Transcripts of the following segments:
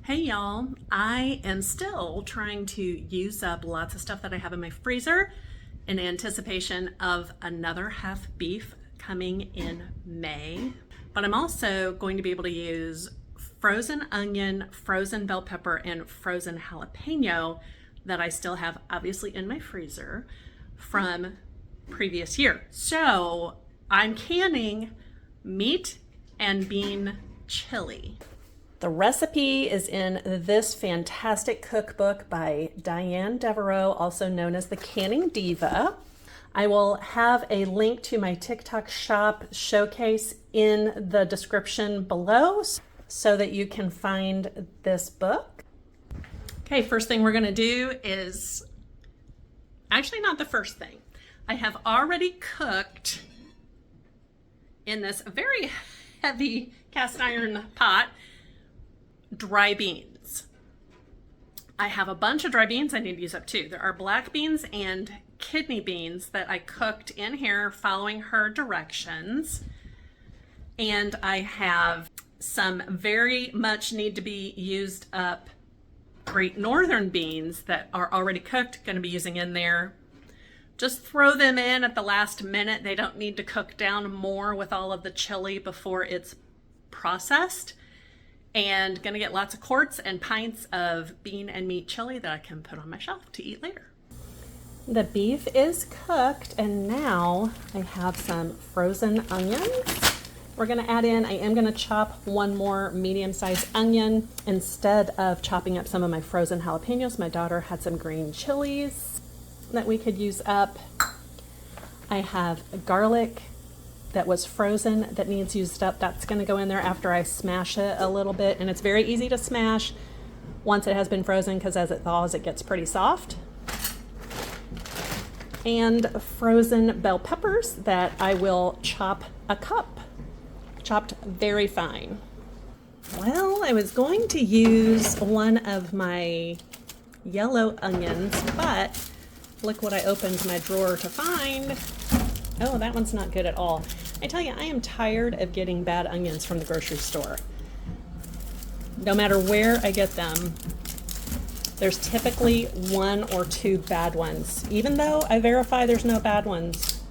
Hey y'all, I am still trying to use up lots of stuff that I have in my freezer in anticipation of another half beef coming in May. But I'm also going to be able to use frozen onion, frozen bell pepper, and frozen jalapeno that I still have obviously in my freezer from previous year. So I'm canning meat and bean chili. The recipe is in this fantastic cookbook by Diane Devereaux, also known as the Canning Diva. I will have a link to my TikTok shop showcase in the description below so that you can find this book. Okay, first thing we're gonna do is, actually not the first thing. I have already cooked in this very heavy cast iron pot dry beans. I have a bunch of dry beans I need to use up too. There are black beans and kidney beans that I cooked in here following her directions. And I have some very much need to be used up Great Northern beans that are already cooked, going to be using in there. Just throw them in at the last minute. They don't need to cook down more with all of the chili before it's processed. And gonna get lots of quarts and pints of bean and meat chili that I can put on my shelf to eat later. The beef is cooked and now I have some frozen onions. We're gonna add in, I am gonna chop one more medium-sized onion instead of chopping up some of my frozen jalapenos. My daughter had some green chilies that we could use up. I have garlic that was frozen that needs used up. That's gonna go in there after I smash it a little bit. And it's very easy to smash once it has been frozen because as it thaws, it gets pretty soft. And frozen bell peppers that I will chop a cup, chopped very fine. Well, I was going to use one of my yellow onions, but look what I opened my drawer to find. Oh, that one's not good at all. I tell you, I am tired of getting bad onions from the grocery store. No matter where I get them, there's typically one or two bad ones, even though I verify there's no bad ones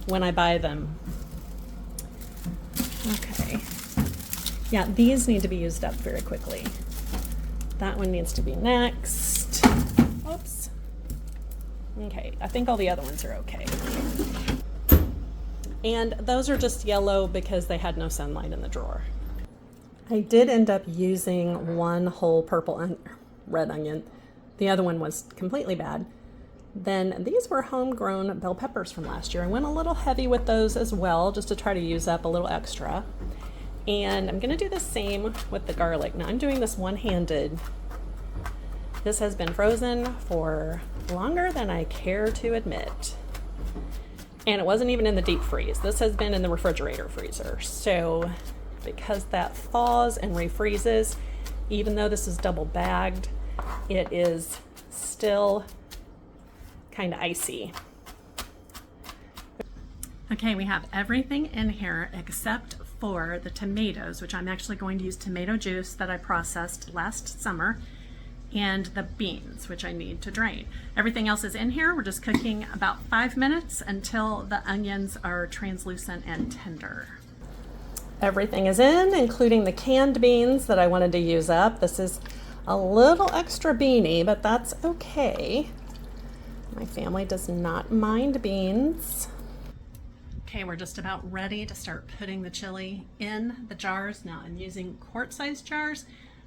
when I buy them. Okay. Yeah, these need to be used up very quickly. That one needs to be next. Oops. Okay, I think all the other ones are okay. And those are just yellow because they had no sunlight in the drawer. I did end up using one whole red onion. The other one was completely bad. Then these were homegrown bell peppers from last year. I went a little heavy with those as well, just to try to use up a little extra. And I'm gonna do the same with the garlic. Now I'm doing this one-handed. This has been frozen for longer than I care to admit. And it wasn't even in the deep freeze. This has been in the refrigerator freezer. So because that thaws and refreezes, even though this is double bagged, it is still kind of icy. Okay, we have everything in here except for the tomatoes, which I'm actually going to use tomato juice that I processed last summer, and the beans, which I need to drain. Everything else is in here. We're just cooking about 5 minutes until the onions are translucent and tender. Everything is in, including the canned beans that I wanted to use up. This is a little extra beany, but that's okay. My family does not mind beans. Okay, we're just about ready to start putting the chili in the jars. Now I'm using quart-sized jars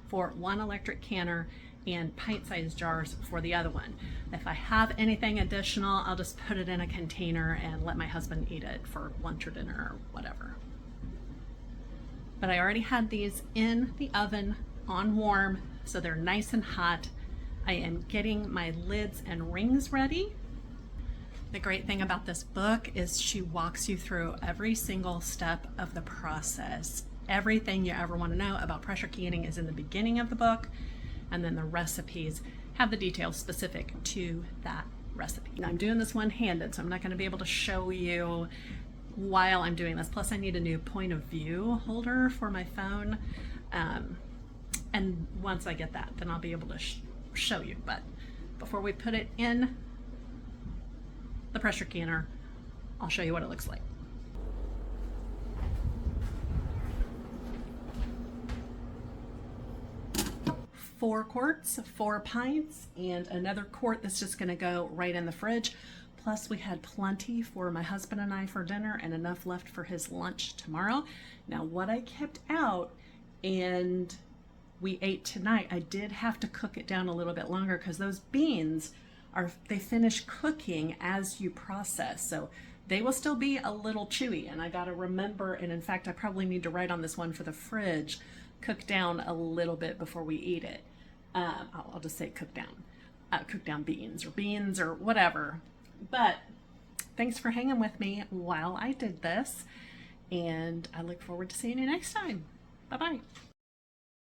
for one electric canner and pint-sized jars for the other one. If I have anything additional, I'll just put it in a container and let my husband eat it for lunch or dinner or whatever. But I already had these in the oven on warm, so they're nice and hot. I am getting my lids and rings ready. The great thing about this book is she walks you through every single step of the process. Everything you ever want to know about pressure canning is in the beginning of the book, and then the recipes have the details specific to that recipe. Now I'm doing this one-handed, so I'm not going to be able to show you while I'm doing this. Plus I need a new point of view holder for my phone. And once I get that, then I'll be able to show you. But before we put it in the pressure canner, I'll show you what it looks like. 4 quarts, 4 pints, and another quart that's just gonna go right in the fridge. Plus we had plenty for my husband and I for dinner and enough left for his lunch tomorrow. Now what I kept out and we ate tonight, I did have to cook it down a little bit longer because those beans they finish cooking as you process. So they will still be a little chewy, and I gotta remember, and in fact I probably need to write on this one for the fridge, cook down a little bit before we eat it. I'll just say cook down beans or whatever. But thanks for hanging with me while I did this, and I look forward to seeing you next time. Bye-bye.